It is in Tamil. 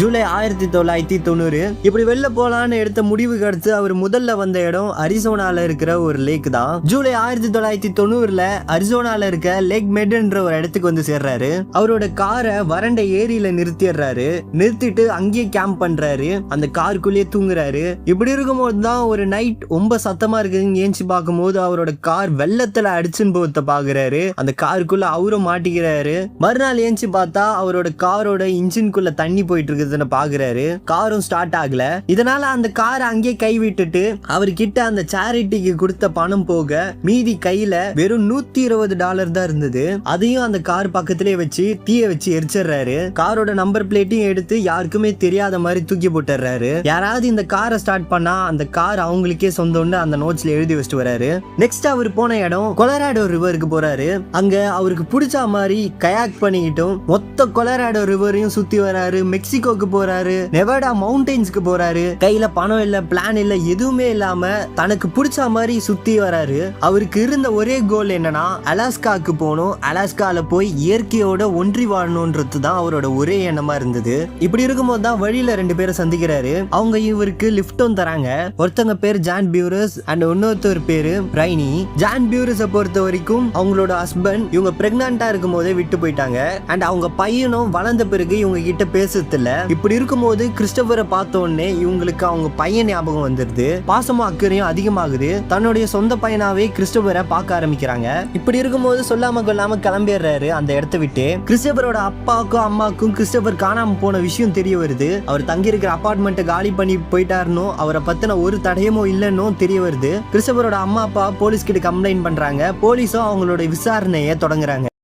ஜூலை 1990 இப்படி வெளில போலான்னு எடுத்த முடிவுக்கு அடுத்து அவர் முதல்ல வந்த இடம் அரிசோனால இருக்கிற ஒரு லேக் தான். ஜூலை 1990 அரிசோனால இருக்க லேக் மெட்ன்ற ஒரு இடத்துக்கு வந்து சேர்றாரு. அவரோட காரை வறண்ட ஏரியில நிறுத்திடுறாரு. நிறுத்திட்டு அங்கேயே கேம்ப் பண்றாரு. அந்த காருக்குள்ளேயே தூங்குறாரு. இப்படி இருக்கும்போது தான் ஒரு நைட் ரொம்ப சத்தமா இருக்குதுன்னு ஏஞ்சி பார்க்கும்போது அவரோட கார் வெள்ளத்துல அடிச்சுன்னு போத்த பாக்குறாரு. அந்த காருக்குள்ள அவரும் மாட்டிக்கிறாரு. மறுநாள் ஏஞ்சி பார்த்தா அவரோட காரோட இன்ஜின்குள்ள தண்ணி போயிட்டு இருக்கு பாக்குறாரு. காரும் ஸ்டார்ட் ஆகல. இதனால அந்த காரை அங்கே கைவிட்டுட்டு அவர்கிட்ட அந்த சேரிட்டிக்கு கொடுத்த பணம் போக மீதி கையில வெறும் $120 தான் இருந்தது. அதையும் அந்த கார் பக்கத்திலே வச்சு தீய வச்சு எரிச்சிடுறாரு. காரோட நம்பர் பிளேட்டையும் எடுத்து யாருக்குமே தெரியாத மாதிரி தூக்கி போட்டுறாரு. யாராவது இந்த காரை ஸ்டார்ட் பண்ணா அந்த கார் அவங்களுக்கே சொந்தம்னு அந்த நோட்ஸ்ல எழுதி வச்சுட்டு வராரு. நெக்ஸ்ட் அவர் போன இடம் கொலராடோ ரிவருக்கு போறாரு. அங்க அவருக்கு பிடிச்ச மாதிரி கயாக் பண்ணிக்கிட்டும் மொத்த கொலராடோ ரிவரையும் சுத்தி வராரு. மெக்சிகோ போறாரு, நெவாடா மவுண்டன்ஸ்க்கு போறாரு. கையில பணம் இல்ல, பிளான் இல்ல, எதுவுமே இல்லாம தனக்கு பிடிச்ச மாதிரி சுத்தி வராரு. அவருக்கு இருந்த ஒரே கோல் என்னன்னா அலாஸ்காக்கு போகணும். அலாஸ்கால போய் இயற்கையோட ஒன்றி வாழணும்ன்றது தான் அவரோட ஒரே எண்ணமா இருந்தது. இப்படி இருக்கும்போது தான் வழியில 2 பேரை சந்திக்கிறாரு. அவங்க இவருக்கு லிஃப்டும் தராங்க. ஒருத்தங்க பேர் ஜான் பியூரஸ் அண்ட் இன்னொருத்தர் பேரு ரைனி. ஜான் பியூரஸை பொறுத்த வரைக்கும் அவங்களோட ஹஸ்பண்ட் இவங்க பிரெக்னண்டா இருக்கும் போதே விட்டு போயிட்டாங்க. அண்ட் அவங்க பையனும் வளர்ந்த பிறகு இவங்க கிட்ட பேசுறது இல்ல. இப்படி இருக்கும்போது கிறிஸ்டோபரை பார்த்த உடனே இவங்களுக்கு அவங்க பையன் ஞாபகம் வந்துருது. பாசமும் அக்கறையும் அதிகமாகுது. தன்னுடைய சொந்த பையனாவே கிறிஸ்டோபரை பார்க்க ஆரம்பிக்கிறாங்க. இப்படி இருக்கும்போது சொல்லாம கொள்ளாம கிளம்பிடுறாரு அந்த இடத்த விட்டு. கிறிஸ்டோபரோட அப்பாவுக்கும் அம்மாக்கும் கிறிஸ்டோபர் காணாம போன விஷயம் தெரிய வருது. அவர் தங்கி இருக்கிற அபார்ட்மெண்ட்டை காலி பண்ணி போயிட்டாருன்னு அவரை பத்தின ஒரு தடயமும் இல்லைன்னு தெரிய வருது. கிறிஸ்டோபரோட அம்மா அப்பா போலீஸ் கிட்ட கம்ப்ளைண்ட் பண்றாங்க. போலீஸும் அவங்களோட விசாரணையை தொடங்குறாங்க.